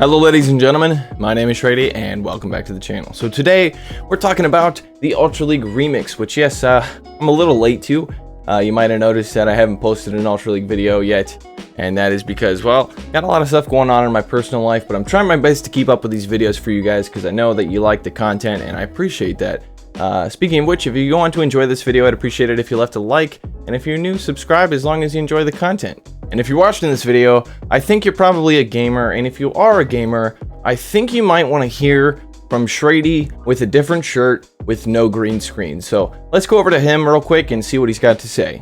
Hello ladies and gentlemen, my name is Shrady and welcome back to the channel. So today we're talking about the Ultra League remix, which yes, I'm a little late to. You might have noticed that I haven't posted an Ultra League video yet, and that is because, well, got a lot of stuff going on in my personal life, but I'm trying my best to keep up with these videos for you guys because I know that you like the content and I appreciate that. Speaking of which, if you go on to enjoy this video, I'd appreciate it if you left a like, and if you're new, subscribe as long as you enjoy the content. And if you're watching this video, I think you're probably a gamer, and if you are a gamer, I think you might want to hear from Shrady with a different shirt with no green screen. So let's go over to him real quick and see what he's got to say.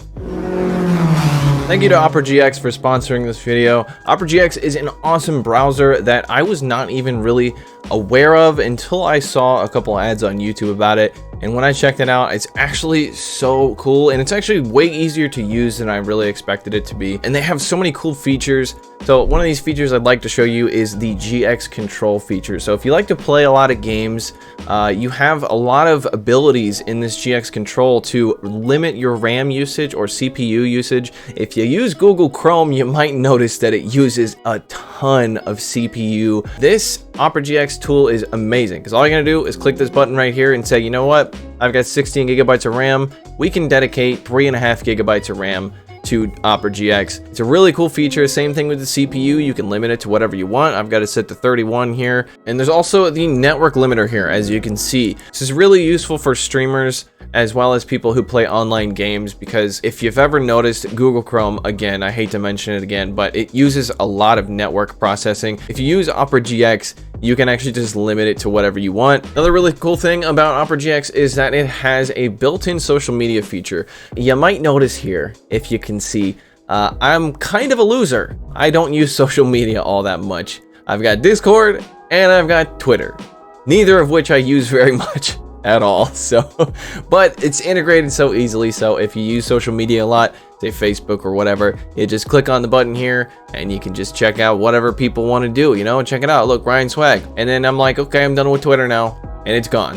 Thank you to ArborGX for sponsoring this video. ArborGX is an awesome browser that I was not even really aware of until I saw a couple ads on YouTube about it. And when I checked it out, it's actually so cool, and it's actually way easier to use than I really expected it to be. And they have so many cool features. So one of these features I'd like to show you is the GX control feature. So if you like to play a lot of games, you have a lot of abilities in this GX control to limit your RAM usage or CPU usage. If you use Google Chrome, you might notice that it uses a ton of CPU. This ArborGX tool is amazing because all you're gonna do is click this button right here and say, you know what? I've got 16 gigabytes of RAM. We can dedicate 3.5 gigabytes of RAM to ArborGX. It's a really cool feature. Same thing with the CPU. You can limit it to whatever you want. I've got it set to 31 here. And there's also the network limiter here, as you can see. This is really useful for streamers as well as people who play online games, because if you've ever noticed, Google Chrome, again, I hate to mention it again, but it uses a lot of network processing. If you use ArborGX, you can actually just limit it to whatever you want. Another really cool thing about ArborGX is that it has a built-in social media feature. You might notice here, if you can see, I'm kind of a loser. I don't use social media all that much. I've got Discord and I've got Twitter, neither of which I use very much at all. So, but it's integrated so easily. So if you use social media a lot, say Facebook or whatever, you just click on the button here and you can just check out whatever people want to do, you know, check it out. Look, Ryan Swag. And then I'm like, okay, I'm done with Twitter now. And it's gone.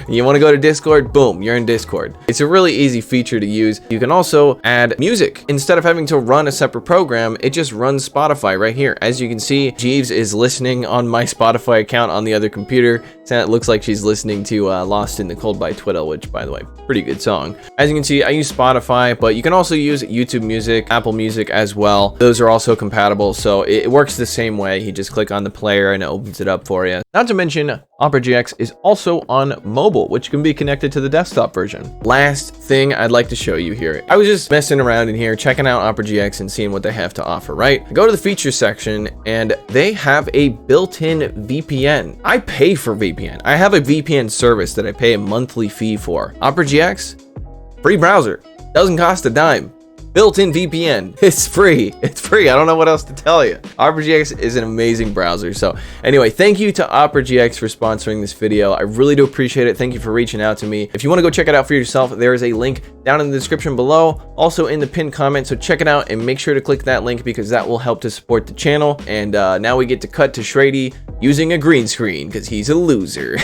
You want to go to Discord? Boom, you're in Discord. It's a really easy feature to use. You can also add music. Instead of having to run a separate program, it just runs Spotify right here. As you can see, Jeeves is listening on my Spotify account on the other computer. So it looks like she's listening to Lost in the Cold by Twiddle, which, by the way, pretty good song. As you can see, I use Spotify, but you can also use YouTube Music, Apple Music as well. Those are also compatible, so it works the same way. You just click on the player and it opens it up for you. Not to mention, ArborGX is also on mobile, which can be connected to the desktop version. Last thing I'd like to show you here. I was just messing around in here, checking out ArborGX and seeing what they have to offer, right? I go to the features section and they have a built-in VPN. I pay for VPN. I have a VPN service that I pay a monthly fee for. ArborGX, free browser, doesn't cost a dime. Built-in VPN, it's free. It's free. I don't know what else to tell you. ArborGX is an amazing browser. So anyway, thank you to ArborGX for sponsoring this video. I really do appreciate it. Thank you for reaching out to me. If you want to go check it out for yourself, there is a link down in the description below, also in the pinned comment. So check it out and make sure to click that link because that will help to support the channel. And now we get to cut to Shrady using a green screen because he's a loser.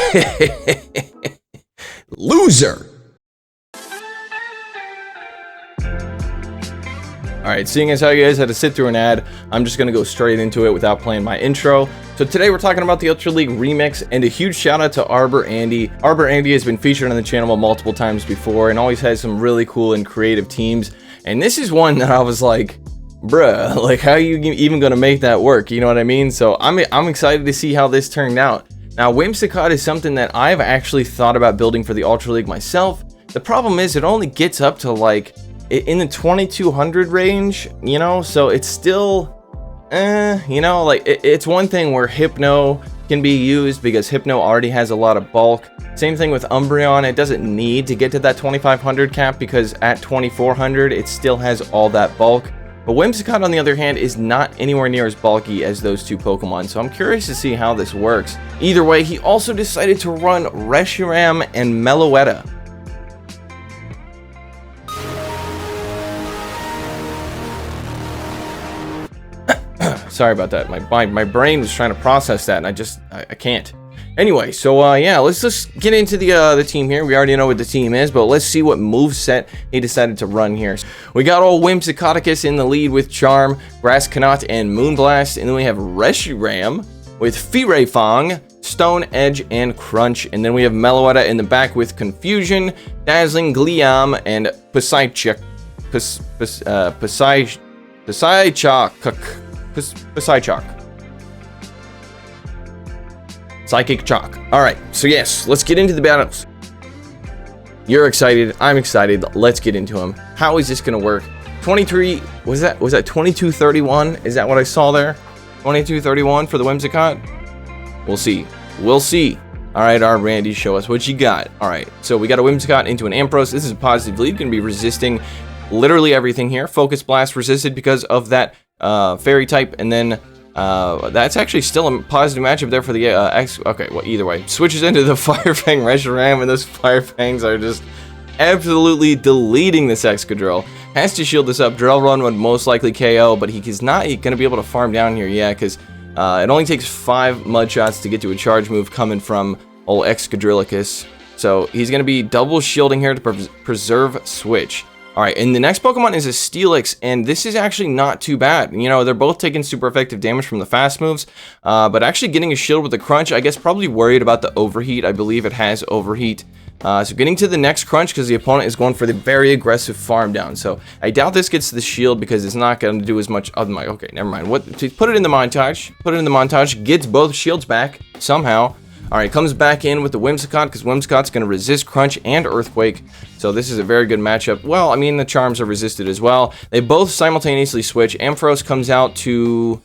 Loser. Alright, seeing as how you guys had to sit through an ad, I'm just going to go straight into it without playing my intro. So today we're talking about the Ultra League remix, and a huge shout out to ArborAndy. ArborAndy has been featured on the channel multiple times before and always has some really cool and creative teams. And this is one that I was like, bruh, like how are you even going to make that work? You know what I mean? So I'm excited to see how this turned out. Now, Whimsicott is something that I've actually thought about building for the Ultra League myself. The problem is it only gets up to like in the 2200 range, you know, so it's still you know, like it's one thing where Hypno can be used because Hypno already has a lot of bulk. Same thing with Umbreon, it doesn't need to get to that 2500 cap because at 2400 it still has all that bulk. But Whimsicott, on the other hand, is not anywhere near as bulky as those two Pokemon, so I'm curious to see how this works. Either way, he also decided to run Reshiram and Meloetta. Sorry about that. My brain was trying to process that, and I can't. Anyway, so yeah, let's just get into the team here. We already know what the team is, but let's see what moveset he decided to run here. We got old Whimsicotticus in the lead with Charm, Grass Knot, and Moonblast, and then we have Reshiram with Firefang, Stone Edge, and Crunch, and then we have Meloetta in the back with Confusion, Dazzling Gleam, and Psychic Chalk. All right, so yes, let's get into the battles. You're excited, I'm excited. Let's get into them. How is this gonna work? 23, was that 2231? Is that what I saw there? 2231 for the Whimsicott? We'll see. We'll see. All right, ArborAndy, show us what you got. All right, so we got a Whimsicott into an Ampharos. This is a positive lead, gonna be resisting literally everything here. Focus Blast resisted because of that fairy type, and then that's actually still a positive matchup there for the X. Okay, well, either way, switches into the Firefang Reshiram, and those Firefangs are just absolutely deleting this Excadrill. Has to shield this up. Drill Run would most likely KO, but he's not going to be able to farm down here, yeah, because it only takes 5 mud shots to get to a charge move coming from old Excadrillicus. So he's going to be double shielding here to preserve switch. Alright, and the next Pokemon is a Steelix, and this is actually not too bad. You know, they're both taking super effective damage from the fast moves, but actually getting a shield with the Crunch, I guess probably worried about the Overheat. I believe it has Overheat. So getting to the next Crunch because the opponent is going for the very aggressive farm down. So I doubt this gets the shield because it's not going to do as much. Okay, never mind. Put it in the montage. Put it in the montage. Gets both shields back somehow. Alright, comes back in with the Whimsicott because Whimsicott's going to resist Crunch and Earthquake. So this is a very good matchup. Well, I mean, the Charms are resisted as well. They both simultaneously switch. Ampharos comes out to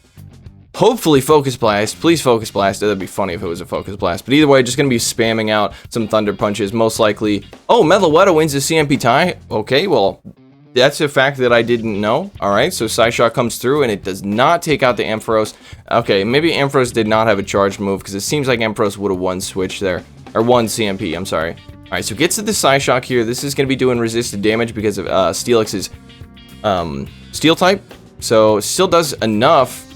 hopefully Focus Blast. Please Focus Blast. That'd be funny if it was a Focus Blast. But either way, just going to be spamming out some Thunder Punches. Most likely. Oh, Meloetta wins the CMP tie. Okay, well, that's a fact that I didn't know. Alright, so Psyshock comes through and it does not take out the Ampharos. Okay, maybe Ampharos did not have a charged move because it seems like Ampharos would have won switch there. Or won CMP, I'm sorry. Alright, so gets to the Psyshock here. This is going to be doing resisted damage because of Steelix's Steel type. So still does enough.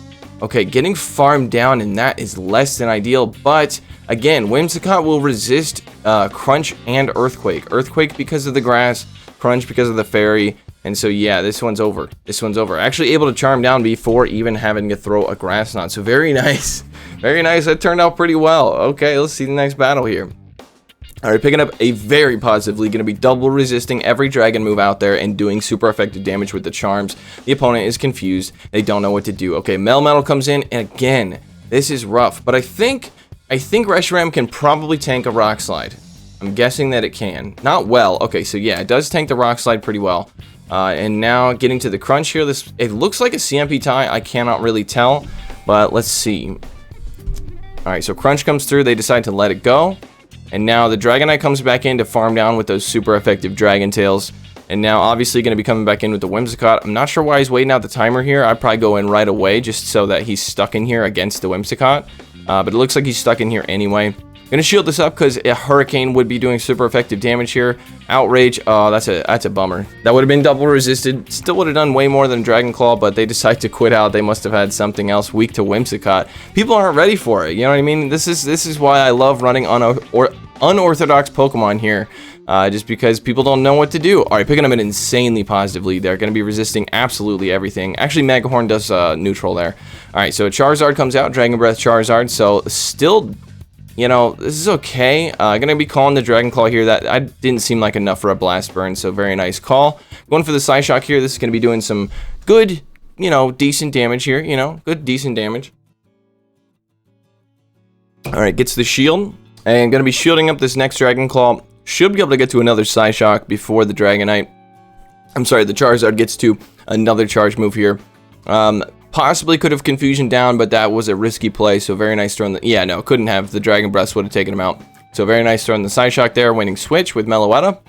Okay, getting farmed down, and that is less than ideal. But again, Whimsicott will resist Crunch and Earthquake. Earthquake because of the grass, Crunch because of the fairy. And so, yeah, this one's over. This one's over. Actually able to charm down before even having to throw a Grass Knot. So, very nice. Very nice. That turned out pretty well. Okay, let's see the next battle here. Alright, picking up a very positive lead. Going to be double resisting every dragon move out there and doing super effective damage with the charms. The opponent is confused. They don't know what to do. Okay, Melmetal comes in. And again, this is rough. But I think Reshiram can probably tank a Rock Slide. I'm guessing that it can. Not well. Okay, so yeah, it does tank the Rock Slide pretty well. And now getting to the Crunch here, it looks like a CMP tie. I cannot really tell, but let's see. Alright, so Crunch comes through. They decide to let it go. And now the Dragonite comes back in to farm down with those super effective Dragon Tails. And now obviously going to be coming back in with the Whimsicott. I'm not sure why he's waiting out the timer here. I'd probably go in right away just so that he's stuck in here against the Whimsicott. But it looks like he's stuck in here anyway. Gonna shield this up because a Hurricane would be doing super effective damage here. Outrage, oh, that's a bummer. That would have been double resisted. Still would have done way more than Dragon Claw, but they decide to quit out. They must have had something else weak to Whimsicott. People aren't ready for it. You know what I mean? This is why I love running unorthodox Pokemon here. Just because people don't know what to do. Alright, picking up an insanely positive lead there. Going to be resisting absolutely everything. Actually, Megahorn does neutral there. Alright, so Charizard comes out. Dragon Breath Charizard. So, still, you know, this is okay. Gonna be calling the Dragon Claw here. That didn't seem like enough for a Blast Burn, so very nice call. Going for the Psyshock here. This is gonna be doing some good, you know, decent damage here. You know, good, decent damage. Alright, gets the shield. And gonna be shielding up this next Dragon Claw. Should be able to get to another Psyshock before the Dragonite. I'm sorry, the Charizard gets to another charge move here. Possibly could have Confusion down, but that was a risky play, so very nice throwing the... Yeah, no, couldn't have. The Dragon Breath would have taken him out. So very nice throwing the Psyshock there, winning switch with Meloetta.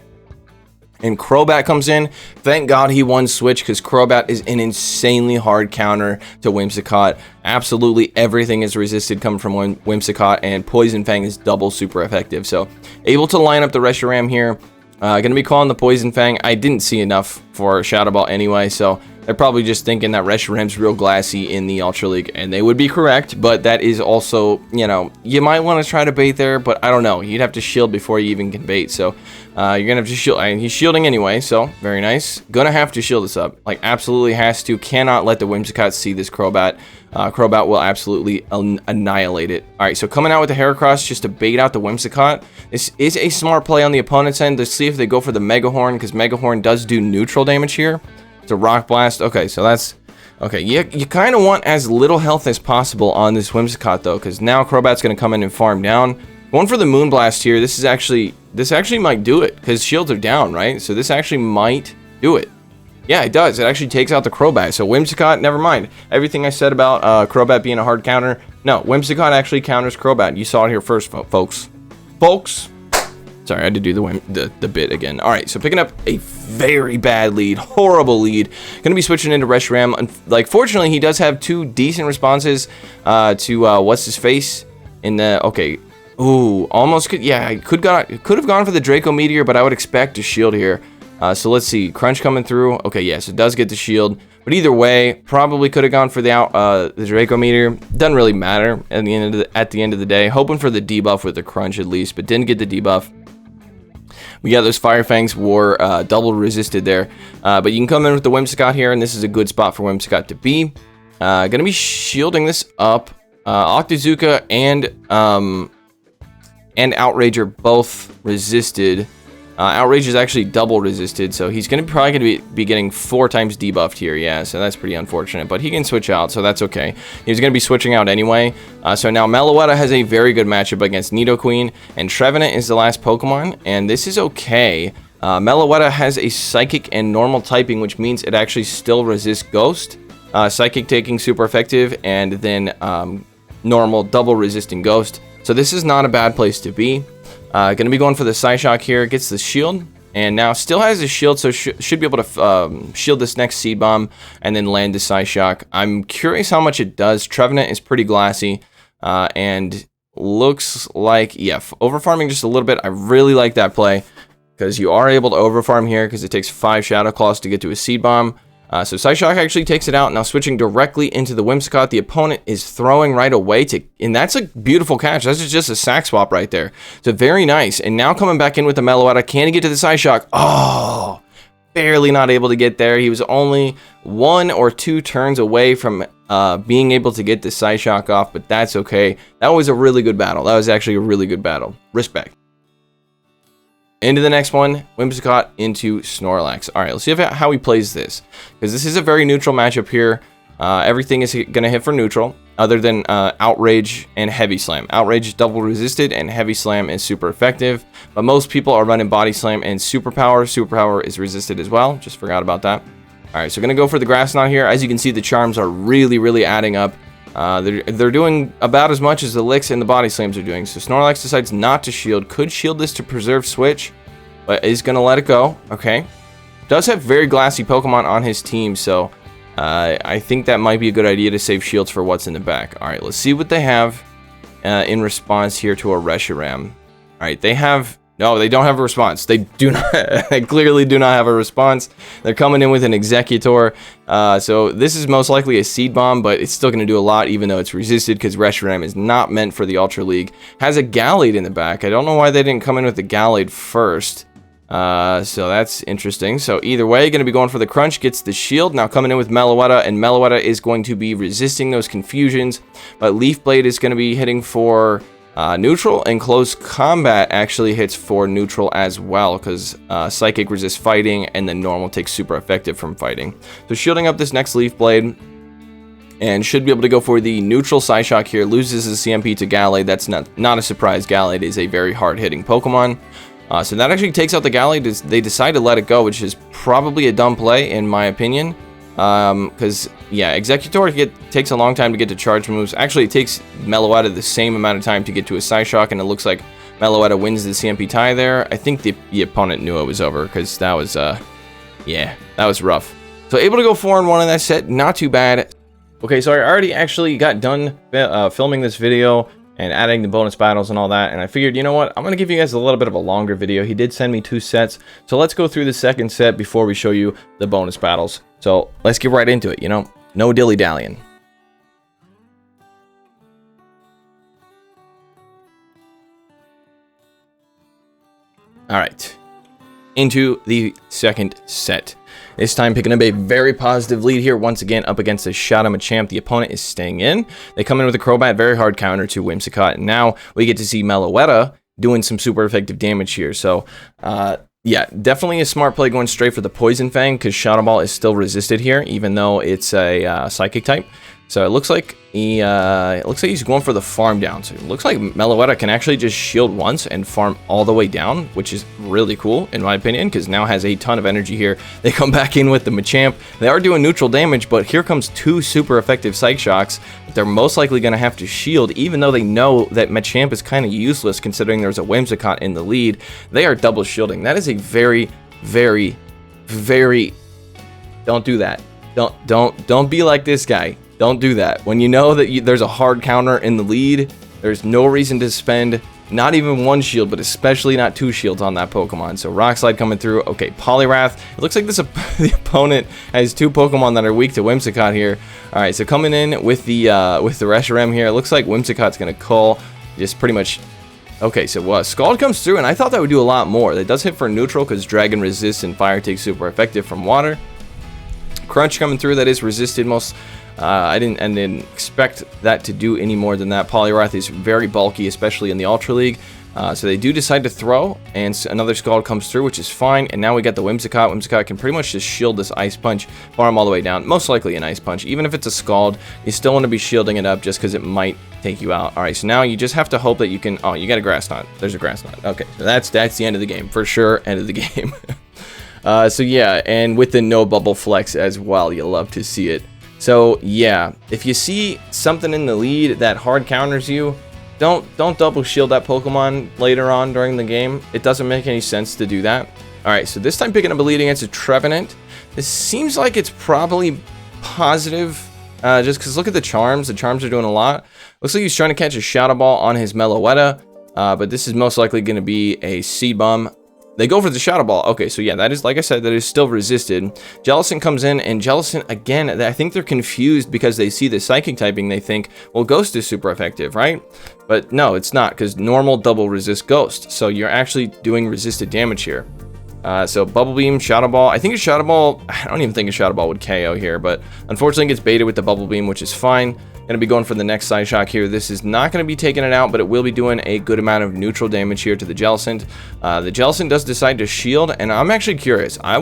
And Crobat comes in. Thank God he won switch, because Crobat is an insanely hard counter to Whimsicott. Absolutely everything is resisted coming from Whimsicott, and Poison Fang is double super effective. So able to line up the Reshiram here. Gonna be calling the Poison Fang. I didn't see enough for Shadow Ball anyway, so They're probably just thinking that Reshiram's real glassy in the Ultra League, and they would be correct, but that is also, you know, you might want to try to bait there, but I don't know. You'd have to shield before you even can bait, so you're going to have to shield. And he's shielding anyway, so very nice. Gonna have to shield this up. Like, absolutely has to. Cannot let the Whimsicott see this Crobat. Crobat will absolutely annihilate it. All right, so coming out with the Heracross just to bait out the Whimsicott. This is a smart play on the opponent's end. Let's see if they go for the Mega Horn, because Mega Horn does do neutral damage here. It's a Rock Blast. Okay, so that's... Okay, you kind of want as little health as possible on this Whimsicott, though, because now Crobat's going to come in and farm down. Going for the Moonblast here, this actually might do it, because shields are down, right? So this actually might do it. Yeah, it does. It actually takes out the Crobat. So Whimsicott, never mind. Everything I said about Crobat being a hard counter, no, Whimsicott actually counters Crobat. You saw it here first, folks. Sorry, I had to do the bit again. All right, so picking up a very bad lead, horrible lead. Gonna be switching into Reshiram. Like, fortunately, he does have 2 decent responses to what's his face in the. Okay, ooh, almost could. Yeah, could have gone for the Draco Meteor, but I would expect a shield here. So let's see, Crunch coming through. Okay, yes, it does get the shield, but either way, probably could have gone for the Draco Meteor. Doesn't really matter at the end of the day. Hoping for the debuff with the Crunch at least, but didn't get the debuff. We got those Fire Fangs were double resisted there, but you can come in with the Whimsicott here, and this is a good spot for Whimsicott to be. Gonna be shielding this up. Octazooka and Outrage are both resisted. Outrage is actually double resisted, so he's probably going to be getting 4 times debuffed here. Yeah, so that's pretty unfortunate, but he can switch out, so that's okay. He's going to be switching out anyway. So now Meloetta has a very good matchup against Nidoqueen, and Trevenant is the last Pokemon, and this is okay. Meloetta has a Psychic and normal typing, which means it actually still resists Ghost. Psychic taking super effective, and then normal double resisting Ghost. So this is not a bad place to be. Gonna be going for the Psyshock here. Gets the shield, and now still has a shield, so should be able to shield this next Seed Bomb and then land the Psyshock. I'm curious how much it does. Trevenant is pretty glassy, and looks like, yeah, overfarming just a little bit. I really like that play, because you are able to overfarm here, because it takes 5 Shadow Claws to get to a Seed Bomb. So Psyshock actually takes it out. Now switching directly into the Whimsicott. The opponent is throwing right away and that's a beautiful catch. That's just a sack swap right there. So very nice. And now coming back in with the Meloetta. Can he get to the Psyshock? Oh, barely not able to get there. He was only 1 or 2 turns away from being able to get the Psyshock off, but that's okay. That was a really good battle. That was actually a really good battle. Respect. Into the next one, Whimsicott into Snorlax. All right, let's see how he plays this, because this is a very neutral matchup here. Everything is going to hit for neutral, other than Outrage and Heavy Slam. Outrage is double resisted, and Heavy Slam is super effective. But most people are running Body Slam and Superpower. Superpower is resisted as well. Just forgot about that. All right, so going to go for the Grass Knot here. As you can see, the charms are really adding up. They're doing about as much as the Licks and the Body Slams are doing. So Snorlax decides not to shield. Could shield this to preserve Switch, but is going to let it go. Okay. Does have very glassy Pokemon on his team, so I think that might be a good idea to save shields for what's in the back. All right, let's see what they have in response here to a Reshiram. All right, they have... No, they don't have a response. They do not. They clearly do not have a response. They're coming in with an Executor. So this is most likely a Seed Bomb, but it's still going to do a lot, even though it's resisted, because Reshiram is not meant for the Ultra League. Has a Gallade in the back. I don't know why they didn't come in with the Gallade first. So that's interesting. So either way, going to be going for the Crunch. Gets the shield. Now coming in with Meloetta, and Meloetta is going to be resisting those confusions. But Leaf Blade is going to be hitting for... neutral, and Close Combat actually hits for neutral as well, because Psychic resists fighting, and then normal takes super effective from fighting. So shielding up this next Leaf Blade, and should be able to go for the neutral Psyshock here. Loses his CMP to Gallade. That's not a surprise. Gallade is a very hard-hitting Pokemon. So that actually takes out the Gallade. They decide to let it go, which is probably a dumb play, in my opinion. Because, yeah, Executor takes a long time to get to charge moves. Actually, it takes Meloetta the same amount of time to get to a Psyshock, and it looks like Meloetta wins the CMP tie there. I think the opponent knew it was over, because that was, yeah, that was rough. So able to go 4-1 in that set, not too bad. Okay, so I already actually got done filming this video, and adding the bonus battles and all that. And I figured, you know what, I'm going to give you guys a little bit of a longer video. He did send me 2 sets, so let's go through the second set before we show you the bonus battles. So let's get right into it, you know, no dilly-dallying. All right, into the second set. This time picking up a very positive lead here, once again up against the Shadow Machamp. The opponent is staying in. They come in with a Crobat, very hard counter to Whimsicott. And now we get to see Meloetta doing some super effective damage here. So, yeah, definitely a smart play going straight for the Poison Fang, because Shadow Ball is still resisted here, even though it's a Psychic type. So it looks like he's going for the farm down. So it looks like Meloetta can actually just shield once and farm all the way down, which is really cool in my opinion, because now has a ton of energy here. They come back in with the Machamp. They are doing neutral damage, but here comes 2 super effective Psych Shocks. They're most likely going to have to shield, even though they know that Machamp is kind of useless considering there's a Whimsicott in the lead. They are double shielding. That is a very, very, very... Don't do that. Don't be like this guy. Don't do that. When you know that there's a hard counter in the lead, there's no reason to spend not even 1 shield, but especially not 2 shields on that Pokemon. So Rock Slide coming through. Okay, Poliwrath. It looks like the opponent has 2 Pokemon that are weak to Whimsicott here. All right, so coming in with the Reshiram here. It looks like Whimsicott's gonna call just pretty much. Okay, so Scald comes through, and I thought that would do a lot more. That does hit for neutral because Dragon resists and Fire takes super effective from water. Crunch coming through, that is resisted most. I didn't expect that to do any more than that. Poliwrath is very bulky, especially in the Ultra League. So they do decide to throw, and another Scald comes through, which is fine. And now we got the Whimsicott. Whimsicott can pretty much just shield this Ice Punch, farm all the way down. Most likely an Ice Punch. Even if it's a Scald, you still want to be shielding it up just because it might take you out. All right, so now you just have to hope that you can... Oh, you got a Grass Knot. There's a Grass Knot. Okay, so that's the end of the game. For sure, end of the game. So yeah, and with the no bubble flex as well. You'll love to see it. So yeah, if you see something in the lead that hard counters you, don't double shield that Pokemon later on during the game. It doesn't make any sense to do that. All right, so this time picking up a lead against a Trevenant. This seems like it's probably positive, just because look at the charms. The charms are doing a lot. Looks like he's trying to catch a Shadow Ball on his Meloetta, but this is most likely going to be a Seed Bomb. They go for the Shadow Ball. Okay, so yeah, that is, like I said, that is still resisted. Jellicent comes in, and Jellicent, again, I think they're confused because they see the Psychic typing. They think, well, Ghost is super effective, right? But no, it's not, because normal double resist Ghost. So you're actually doing resisted damage here. So Bubble Beam, Shadow Ball. I think a Shadow Ball, I don't even think a Shadow Ball would KO here, but unfortunately it gets baited with the Bubble Beam, which is fine. Going to be going for the next Side Shock here. This is not going to be taking it out, but it will be doing a good amount of neutral damage here to the Jellicent. The Jellicent does decide to shield, and I'm actually curious. I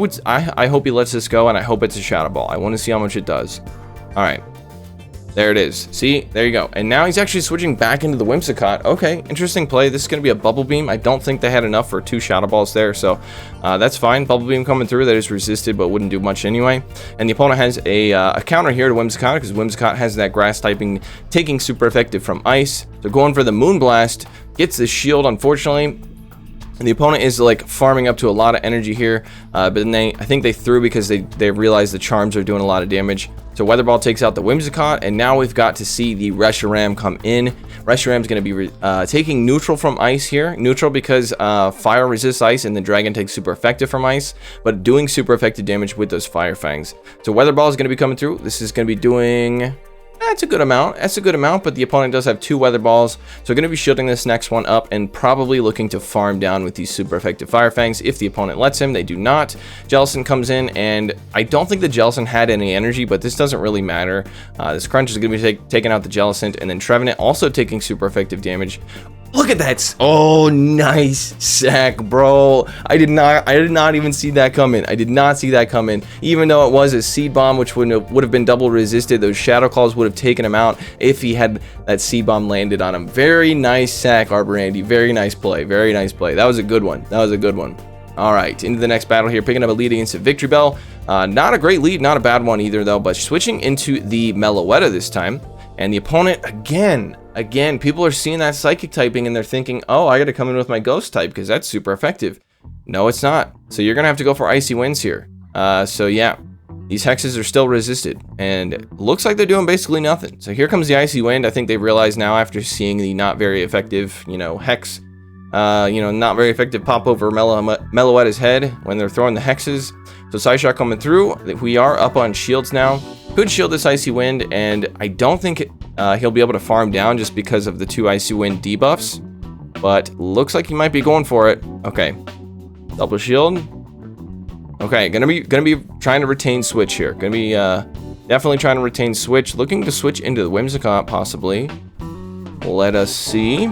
hope he lets this go, and I hope it's a Shadow Ball. I want to see how much it does. All right. There it is. See? There you go. And now he's actually switching back into the Whimsicott. Okay, interesting play. This is going to be a Bubble Beam. I don't think they had enough for 2 Shadow Balls there, so that's fine. Bubble Beam coming through. That is resisted, but wouldn't do much anyway. And the opponent has a counter here to Whimsicott, because Whimsicott has that Grass typing, taking super effective from Ice. So going for the Moonblast. Gets the shield, unfortunately. And the opponent is like farming up to a lot of energy here, but then I think they threw because they realized the charms are doing a lot of damage. So Weather Ball takes out the Whimsicott, and now we've got to see the Reshiram come in. Reshiram's going to be taking neutral from Ice here. Neutral because Fire resists Ice, and the Dragon takes super effective from Ice, but doing super effective damage with those Fire Fangs. So Weather Ball is going to be coming through. This is going to be doing... That's a good amount. That's a good amount, but the opponent does have 2 Weather Balls, so going to be shielding this next one up and probably looking to farm down with these super effective Fire Fangs if the opponent lets him. They do not. Jellicent comes in, and I don't think the Jellicent had any energy, but this doesn't really matter. This Crunch is going to be taking out the Jellicent, and then Trevenant also taking super effective damage. Look at that. Oh, nice sack, bro. I did not even see that coming. I did not see that coming. Even though it was a Seed Bomb, which would have been double resisted, those Shadow Claws would have taken him out if he had that Seed Bomb landed on him. Very nice sack, ArborAndy. Very nice play. Very nice play. That was a good one. That was a good one. All right, into the next battle here, picking up a lead against a Victory Bell. Not a great lead, not a bad one either, though, but switching into the Meloetta this time. And the opponent, again, people are seeing that Psychic typing and they're thinking, oh, I got to come in with my Ghost type because that's super effective. No, it's not. So you're going to have to go for Icy Winds here. So yeah, these hexes are still resisted, and looks like they're doing basically nothing. So here comes the Icy Wind. I think they've realized now, after seeing the not very effective, hex, not very effective pop over Meloetta's head when they're throwing the hexes. So Psyshock coming through. We are up on shields now. Could shield this Icy Wind, and I don't think he'll be able to farm down just because of the 2 Icy Wind debuffs. But looks like he might be going for it. Okay, double shield. Okay, gonna be trying to retain switch here. Gonna be definitely trying to retain switch. Looking to switch into the Whimsicott possibly. Let us see.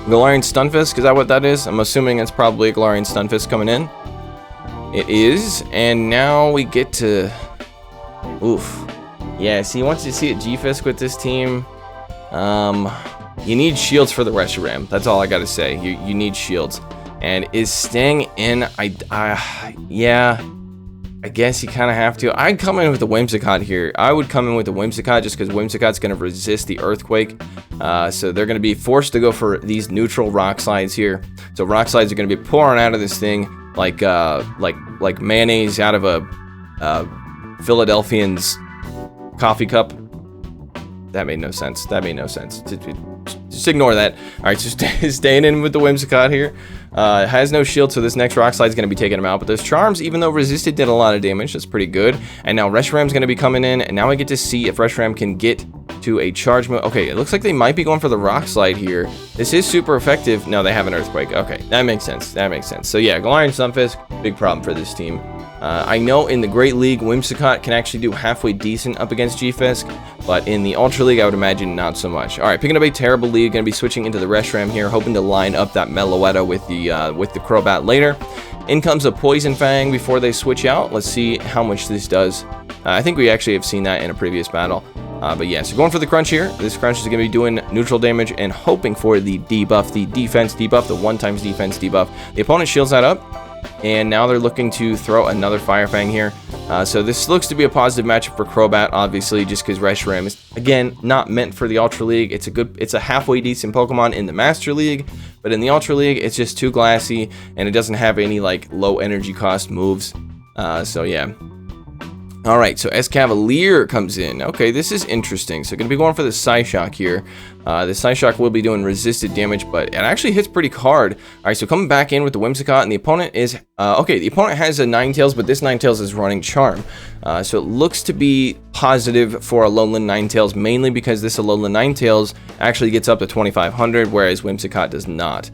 Galarian Stunfisk, is that what that is? I'm assuming it's probably a Galarian Stunfisk coming in. It is, and now we get to. Oof. Yeah, see, once you see a G-Fisk with this team, you need shields for the Reshiram. That's all I gotta say. You need shields. And is staying in, yeah, I guess you kind of have to. I'd come in with the Whimsicott here. I would come in with the Whimsicott just because Whimsicott's going to resist the Earthquake. So they're going to be forced to go for these neutral Rock Slides here. So Rock Slides are going to be pouring out of this thing like mayonnaise out of a Philadelphian's coffee cup. That made no sense. That made no sense. Just ignore that. All right, just staying in with the Whimsicott here. Has no shield, so this next Rock Slide is going to be taking him out. But those Charms, even though resisted, did a lot of damage. That's pretty good. And now Reshiram's going to be coming in. And now I get to see if Reshiram can get to a charge mode. Okay, it looks like they might be going for the Rock Slide here. This is super effective. No, they have an Earthquake. Okay, that makes sense. That makes sense. So yeah, Galarian Stunfisk, big problem for this team. I know in the Great League, Whimsicott can actually do halfway decent up against G-Fisk, but in the Ultra League, I would imagine not so much. All right, picking up a terrible lead, going to be switching into the Reshiram here, hoping to line up that Meloetta with the Crobat later. In comes a Poison Fang before they switch out. Let's see how much this does. I think we actually have seen that in a previous battle. But yeah, so going for the Crunch here. This Crunch is going to be doing neutral damage and hoping for the debuff, the defense debuff, the 1x defense debuff. The opponent shields that up. And now they're looking to throw another Fire Fang here. So this looks to be a positive matchup for Crobat, obviously, just because Reshiram is, again, not meant for the Ultra League. It's a halfway decent Pokemon in the Master League, but in the Ultra League, it's just too glassy, and it doesn't have any, low energy cost moves. So, yeah. Alright, so Escavalier comes in. Okay, this is interesting. So, going to be going for the Psyshock here. The Psyshock will be doing resisted damage, but it actually hits pretty hard. Alright, so coming back in with the Whimsicott, and the opponent is... okay, the opponent has a Ninetales, but this Ninetales is running Charm. So it looks to be positive for Alolan Ninetales, mainly because this Alolan Ninetales actually gets up to 2500, whereas Whimsicott does not.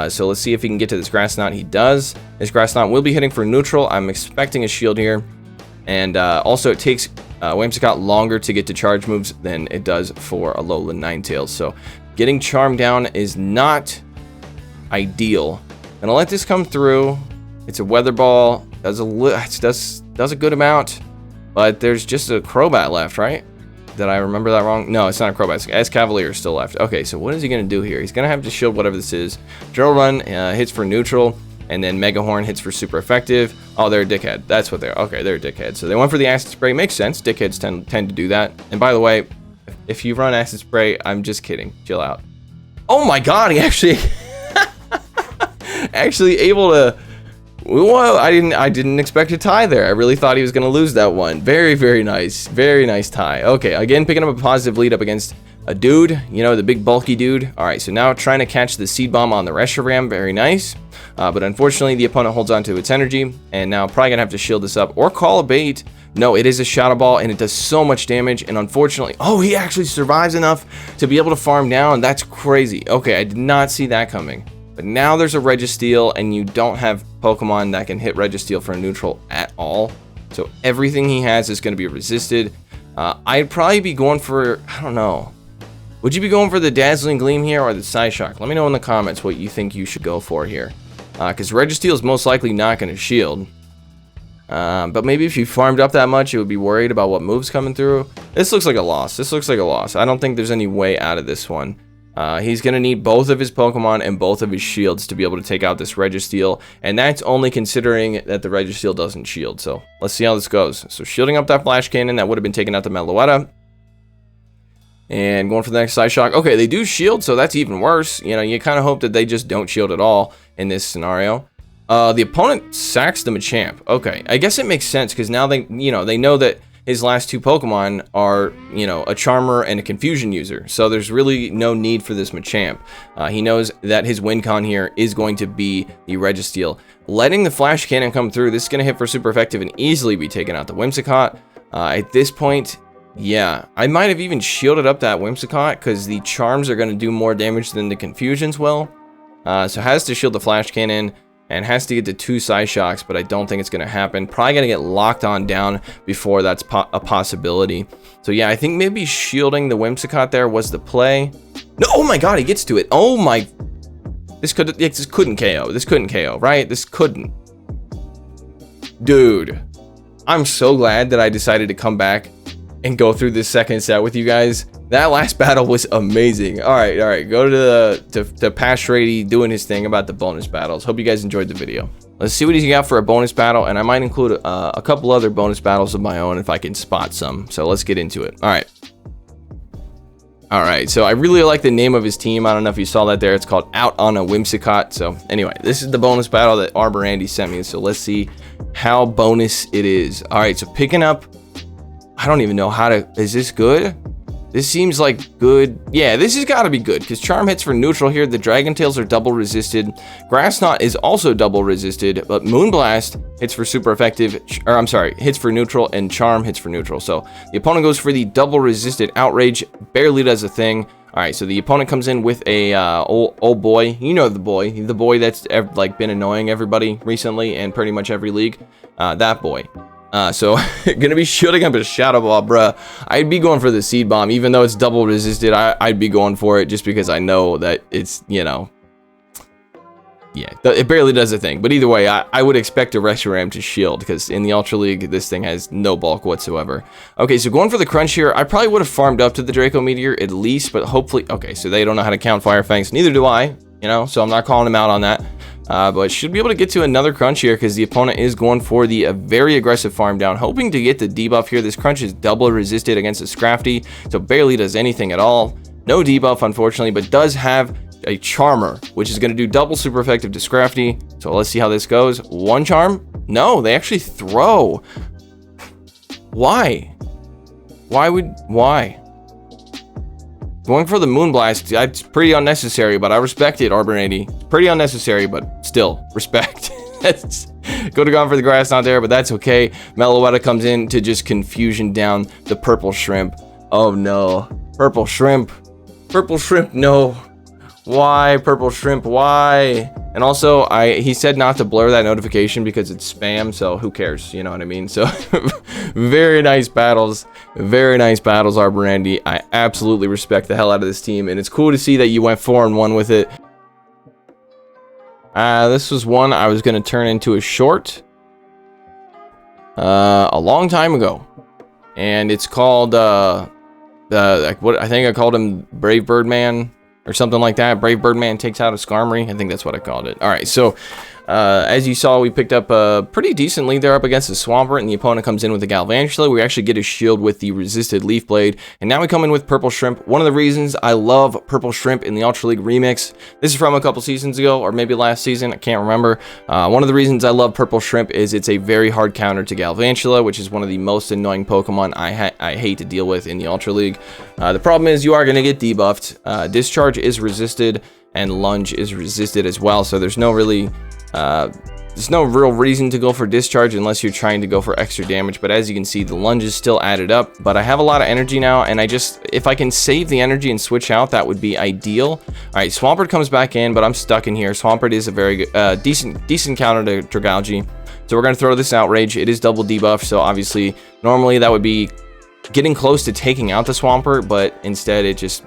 So let's see if he can get to this Grass Knot. He does. This Grass Knot will be hitting for neutral. I'm expecting a shield here. And also it takes Whimsicott longer to get to charge moves than it does for Alolan Ninetales. So getting Charm down is not ideal. Gonna let this come through. It's a Weather Ball. Does a good amount. But there's just a Crobat left, right? Did I remember that wrong? No, it's not a Crobat. Escavalier is still left. Okay, so what is he gonna do here? He's gonna have to shield whatever this is. Drill Run hits for neutral. And then Mega Horn hits for super effective. Oh, they're a dickhead. That's what they're. Okay, they're a dickhead. So they went for the Acid Spray. Makes sense. Dickheads tend to do that. And by the way, if you run Acid Spray, I'm just kidding. Chill out. Oh my God, he actually able to. Whoa, I didn't expect a tie there. I really thought he was gonna lose that one. Very, very nice. Very nice tie. Okay, again, picking up a positive lead up against a dude, the big bulky dude. All right, so now trying to catch the Seed Bomb on the Reshiram. Very nice. But unfortunately, the opponent holds on to its energy, and now probably gonna have to shield this up or call a bait. No, it is a Shadow Ball, and it does so much damage, and unfortunately, oh, he actually survives enough to be able to farm down. That's crazy. Okay, I did not see that coming. But now there's a Registeel, and you don't have Pokemon that can hit Registeel for a neutral at all. So everything he has is gonna be resisted. I'd probably be going for, I don't know. Would you be going for the Dazzling Gleam here or the Psyshock? Let me know in the comments what you think you should go for here. Because Registeel is most likely not going to shield. But maybe if you farmed up that much, you would be worried about what moves coming through. This looks like a loss. This looks like a loss. I don't think there's any way out of this one. He's going to need both of his Pokemon and both of his shields to be able to take out this Registeel. And that's only considering that the Registeel doesn't shield. So let's see how this goes. So shielding up that Flash Cannon, that would have been taking out the Meloetta. And going for the next Psyshock. Okay, they do shield, so that's even worse. You kind of hope that they just don't shield at all in this scenario. The opponent sacks the Machamp. Okay, I guess it makes sense because now they know that his last 2 Pokemon are, a Charmer and a Confusion user. So there's really no need for this Machamp. He knows that his win con here is going to be the Registeel. Letting the Flash Cannon come through, this is going to hit for super effective and easily be taken out the Whimsicott. At this point, yeah, I might have even shielded up that Whimsicott because the Charms are going to do more damage than the Confusions will. So has to shield the Flash Cannon and has to get to 2 Psyshocks, but I don't think it's going to happen. Probably going to get locked on down before that's a possibility. So yeah, I think maybe shielding the Whimsicott there was the play. No, oh my god, he gets to it. Oh my... This couldn't KO. This couldn't KO, right? This couldn't. Dude, I'm so glad that I decided to come back and go through this second set with you guys. That last battle was amazing. All right, go to past Shrady doing his thing about the bonus battles. Hope you guys enjoyed the video. Let's see what he's got for a bonus battle, and I might include a couple other bonus battles of my own if I can spot some. So let's get into it. All right, so I really like the name of his team. I don't know if you saw that there. It's called Out on a Whimsicott. So anyway, this is the bonus battle that ArborAndy sent me. So let's see how bonus it is. All right, so picking up, I don't even know how to, is this good? This seems like good. Yeah, this has got to be good because Charm hits for neutral here. The Dragon Tails are double resisted. Grass Knot is also double resisted, but Moonblast hits for super effective, or I'm sorry, hits for neutral, and Charm hits for neutral. So the opponent goes for the double resisted Outrage, barely does a thing. All right, so the opponent comes in with a old boy. You know the boy that's like been annoying everybody recently in pretty much every league. That boy. So gonna be shooting up a Shadow Ball, bruh. I'd be going for the Seed Bomb, even though it's double resisted. I'd be going for it just because I know that it's, yeah, it barely does a thing. But either way, I would expect a Reshiram to shield because in the Ultra League, this thing has no bulk whatsoever. Okay, so going for the Crunch here, I probably would have farmed up to the Draco Meteor at least, but hopefully, okay, so they don't know how to count Fire Fangs. Neither do I, so I'm not calling them out on that. But should be able to get to another Crunch here because the opponent is going for the very aggressive farm down, hoping to get the debuff here. This Crunch is double resisted against a Scrafty, so barely does anything at all. No debuff, unfortunately, but does have a Charmer, which is going to do double super effective to Scrafty. So let's see how this goes. 1 Charm? No, they actually throw. Why? Why? Going for the Moonblast, that's pretty unnecessary, but I respect it, ArborAndy. It's pretty unnecessary, but still, respect. Could have gone for the Grass Knot there, but that's okay. Meloetta comes in to just Confusion down the Purple Shrimp. Oh no. Purple Shrimp. Purple Shrimp, no. Why, Purple Shrimp, why? And also, he said not to blur that notification because it's spam, so who cares, you know what I mean? So, very nice battles, ArborAndy. I absolutely respect the hell out of this team, and it's cool to see that you went 4-1 with it. This was one I was going to turn into a short a long time ago, and it's called, like what I think I called him Brave Birdman, or something like that. Brave Birdman takes out a Skarmory. I think that's what I called it. All right, so as you saw, we picked up a pretty decent lead there up against the Swampert, and the opponent comes in with the Galvantula. We actually get a shield with the resisted Leaf Blade, and now we come in with Purple Shrimp. One of the reasons I love Purple Shrimp in the Ultra League Remix, this is from a couple seasons ago, or maybe last season, I can't remember. One of the reasons I love Purple Shrimp is it's a very hard counter to Galvantula, which is one of the most annoying Pokemon I hate to deal with in the Ultra League. The problem is you are going to get debuffed. Discharge is resisted, and Lunge is resisted as well, so there's no real reason to go for Discharge unless you're trying to go for extra damage. But as you can see, the Lunge is still added up, but I have a lot of energy now, and if I can save the energy and switch out, that would be ideal. All right, Swampert comes back in, but I'm stuck in here. Swampert is a very good, decent counter to Dragalge, so we're going to throw this Outrage. It is double debuff, so obviously normally that would be getting close to taking out the Swampert, but instead it just,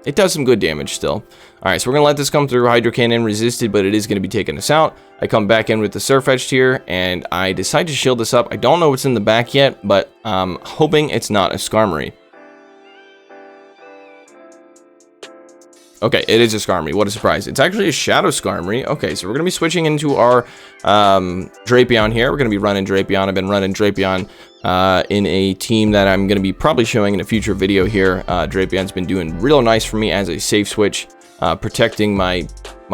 it does some good damage still. All right, so we're going to let this come through. Hydro Cannon resisted, but it is going to be taking us out. I come back in with the Surfetched here, and I decide to shield this up. I don't know what's in the back yet, but I'm hoping it's not a Skarmory. Okay, it is a Skarmory. What a surprise. It's actually a Shadow Skarmory. Okay, so we're going to be switching into our Drapion here. We're going to be running Drapion. I've been running Drapion in a team that I'm going to be probably showing in a future video here. Drapion's been doing real nice for me as a safe switch. protecting my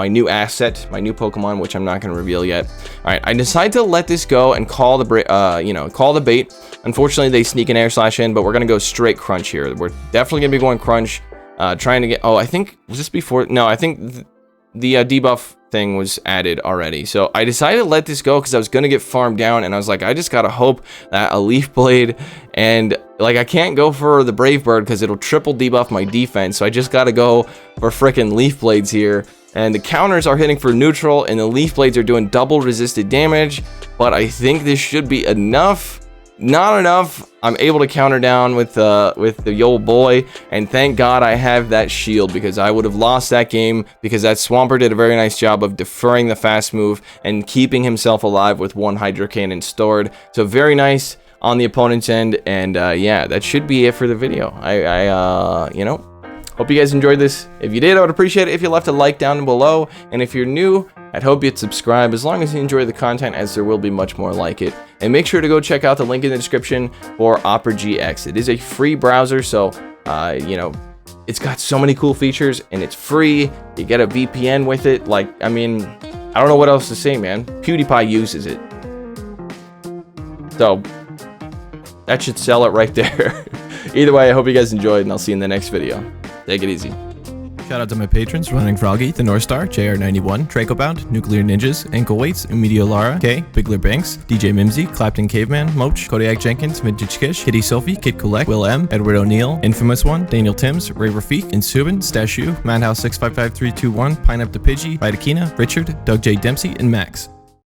new asset, my new Pokemon, which I'm not going to reveal yet. All right, I decide to let this go and call the call the bait. Unfortunately, they sneak an Air Slash in, but we're going to go straight Crunch here. We're definitely going to be going Crunch, trying to get... Oh, I think... Was this before? No, I think the debuff thing was added already. So I decided to let this go because I was going to get farmed down, and I was like, I just got to hope that a Leaf Blade, and like I can't go for the Brave Bird because it'll triple debuff my defense. So I just got to go for frickin' Leaf Blades here. And the counters are hitting for neutral, and the Leaf Blades are doing double resisted damage. But I think this should be enough. Not enough. I'm able to counter down with the old boy, and thank God I have that shield, because I would have lost that game, because that Swampert did a very nice job of deferring the fast move and keeping himself alive with one Hydro Cannon stored. So very nice on the opponent's end, and yeah, that should be it for the video. You know, hope you guys enjoyed this. If you did, I would appreciate it if you left a like down below, and if you're new, I'd hope you'd subscribe, as long as you enjoy the content, as there will be much more like it. And make sure to go check out the link in the description for Opera GX. It is a free browser, so you know, it's got so many cool features, and it's free. You get a VPN with it. Like, I mean, I don't know what else to say, man. PewDiePie uses it, so that should sell it right there. Either way, I hope you guys enjoyed, and I'll see you in the next video. Take it easy. Shout out to my patrons: Running Froggy, The North Star, JR91, Tracobound, Nuclear Ninjas, Ankle Weights, Umedio Lara, K, Bigler Banks, DJ Mimsy, Clapton Caveman, Moach, Kodiak Jenkins, Vintage Kish, Kitty Sophie, Kid Collect, Will M, Edward O'Neill, Infamous One, Daniel Timms, Ray Rafik, Insubin, Stashu, Madhouse 655321, Pineapple Pidgey, Vitakina, Richard, Doug J. Dempsey, and Max.